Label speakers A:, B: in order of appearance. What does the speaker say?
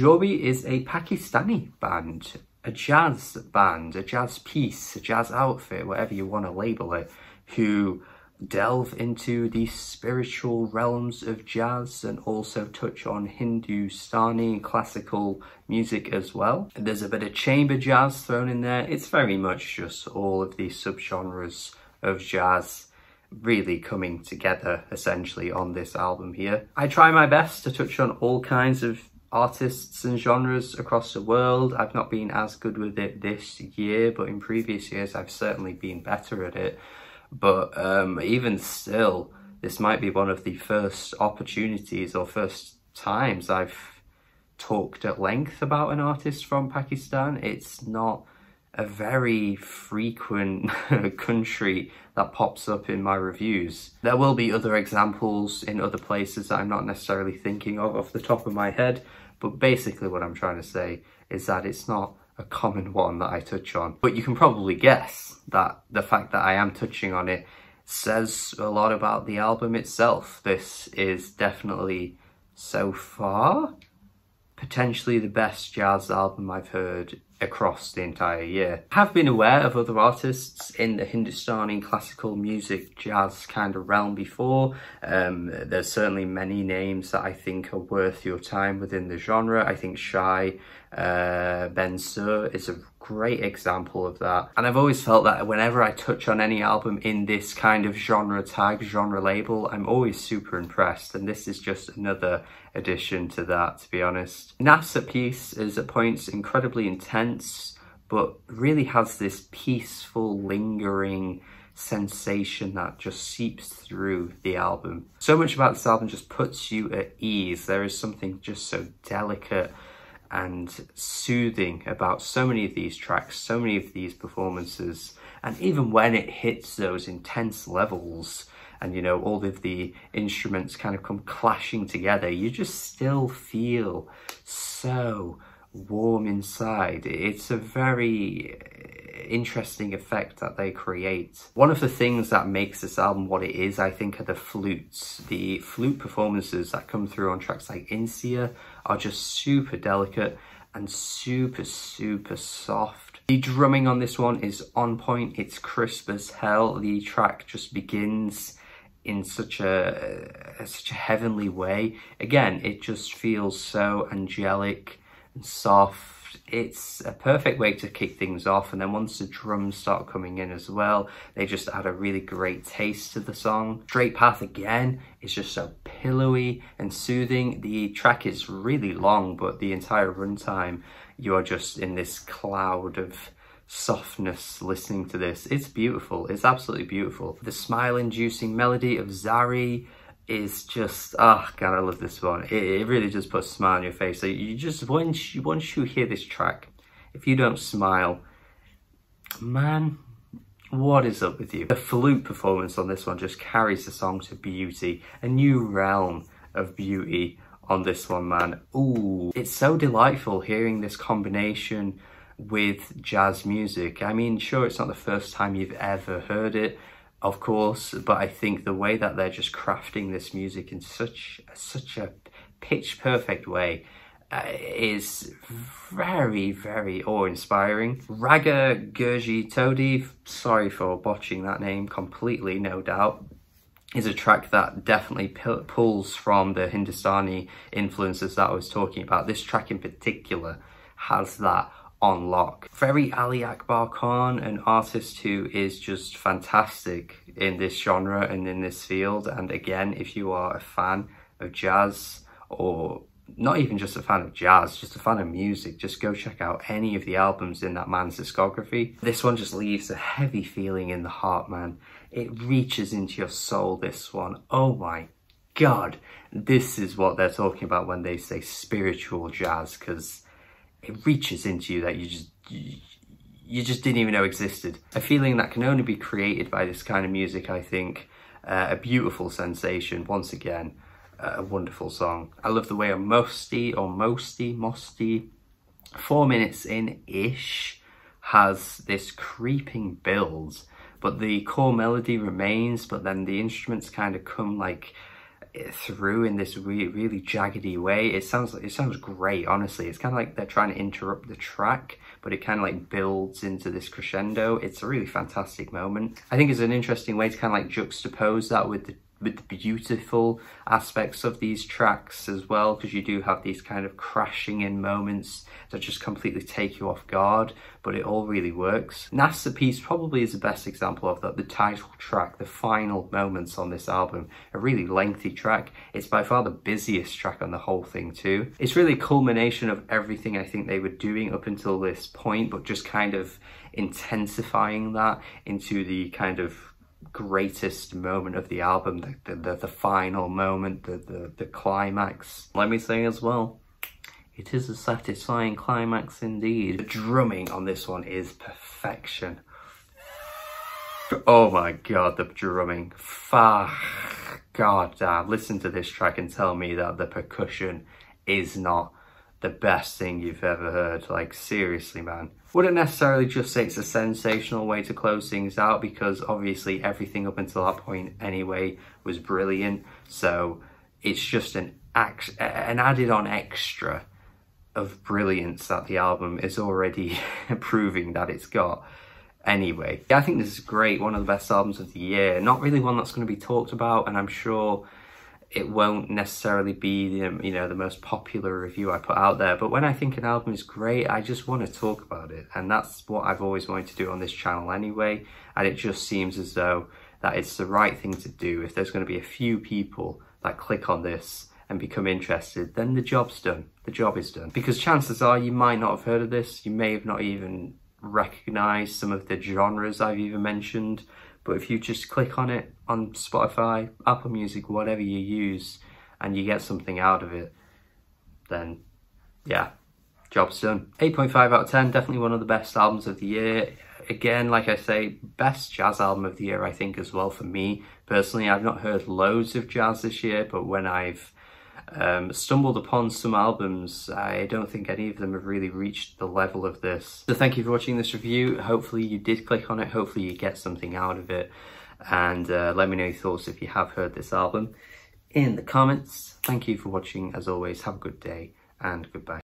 A: Jaubi is a Pakistani band, a jazz piece, a jazz outfit, whatever you want to label it, who delve into the spiritual realms of jazz and also touch on Hindustani classical music as well. There's a bit of chamber jazz thrown in there. It's very much just all of these subgenres of jazz really coming together essentially on this album here. I try my best to touch on all kinds of artists and genres across the world. I've not been as good with it this year, but in previous years I've certainly been better at it. But even still, this might be one of the first opportunities or first times I've talked at length about an artist from Pakistan. It's not a very frequent country that pops up in my reviews. There will be other examples in other places that I'm not necessarily thinking of off the top of my head, but basically what I'm trying to say is that it's not a common one that I touch on. But you can probably guess that the fact that I am touching on it says a lot about the album itself. This is definitely, so far, potentially the best jazz album I've heard across the entire year. I have been aware of other artists in the Hindustani classical music jazz kind of realm before. There's certainly many names that I think are worth your time within the genre. I think Shai Ben Sur is a great example of that. And I've always felt that whenever I touch on any album in this kind of genre tag, genre label, I'm always super impressed. And this is just another addition to that, to be honest. Nafs at piece is at points incredibly intense, but really has this peaceful, lingering sensation that just seeps through the album. So much about this album just puts you at ease. There is something just so delicate and soothing about so many of these tracks, so many of these performances. And even when it hits those intense levels and, you know, all of the instruments kind of come clashing together, you just still feel so warm inside. It's a very interesting effect that they create. One of the things that makes this album what it is, I think, are the flutes. The flute performances that come through on tracks like Insia are just super delicate and super, super soft. The drumming on this one is on point. It's crisp as hell. The track just begins in such a heavenly way. Again, it just feels so angelic and soft. It's a perfect way to kick things off, and then once the drums start coming in as well, they just add a really great taste to the song. Straight Path again is just so pillowy and soothing. The track is really long, but the entire runtime, you're just in this cloud of softness listening to this. It's beautiful. It's absolutely beautiful. The smile-inducing melody of Zari is just, oh god, I love this one. It really just puts a smile on your face. So you just, once you hear this track, if you don't smile, man, what is up with you? The flute performance on this one just carries the song to beauty, a new realm of beauty on this one, man. Ooh, it's so delightful hearing this combination with jazz music. I mean, sure, it's not the first time you've ever heard it, of course, but I think the way that they're just crafting this music in such a pitch perfect way is very, very awe-inspiring. Raga Gujri, sorry for botching that name completely, no doubt, is a track that definitely pulls from the Hindustani influences that I was talking about. This track in particular has that on lock. Very Ali Akbar Khan, an artist who is just fantastic in this genre and in this field. And again, if you are a fan of jazz, or not even just a fan of jazz, just a fan of music, just go check out any of the albums in that man's discography. This one just leaves a heavy feeling in the heart, man. It reaches into your soul, this one. Oh my god, this is what they're talking about when they say spiritual jazz, because it reaches into you that you just didn't even know existed. A feeling that can only be created by this kind of music, I think. A beautiful sensation, once again, a wonderful song. I love the way a Mosty, 4 minutes in-ish, has this creeping build, but the core melody remains, but then the instruments kind of come like it through in this really jaggedy way. It sounds great, honestly. It's kind of like they're trying to interrupt the track, but it kind of like builds into this crescendo. It's a really fantastic moment. I think it's an interesting way to kind of like juxtapose that with the beautiful aspects of these tracks as well, because you do have these kind of crashing in moments that just completely take you off guard, but it all really works. Nafs piece probably is the best example of that. The title track, the final moments on this album, a really lengthy track. It's by far the busiest track on the whole thing too. It's really a culmination of everything I think they were doing up until this point, but just kind of intensifying that into the kind of greatest moment of the album, the final moment, the climax. Let me say as well, it is a satisfying climax indeed. The drumming on this one is perfection. Oh my god, the drumming. God damn, listen to this track and tell me that the percussion is not the best thing you've ever heard. Like, seriously, man. Wouldn't necessarily just say it's a sensational way to close things out, because obviously everything up until that point anyway was brilliant. So it's just an added on extra of brilliance that the album is already proving that it's got. Anyway, I think this is great. One of the best albums of the year. Not really one that's going to be talked about, and I'm sure it won't necessarily be the most popular review I put out there, but when I think an album is great, I just want to talk about it, and that's what I've always wanted to do on this channel anyway. And it just seems as though that it's the right thing to do. If there's going to be a few people that click on this and become interested, then the job's done. The job is done, because chances are you might not have heard of this. You may have not even recognized some of the genres I've even mentioned. But if you just click on it on Spotify, Apple Music, whatever you use, and you get something out of it, then yeah, job's done. 8.5 out of 10, definitely one of the best albums of the year. Again, like I say, best jazz album of the year, I think, as well for me. Personally, I've not heard loads of jazz this year, but when I've stumbled upon some albums, I don't think any of them have really reached the level of this. So thank you for watching this review. Hopefully you did click on it. Hopefully you get something out of it. And let me know your thoughts if you have heard this album in the comments. Thank you for watching. As always, have a good day and goodbye.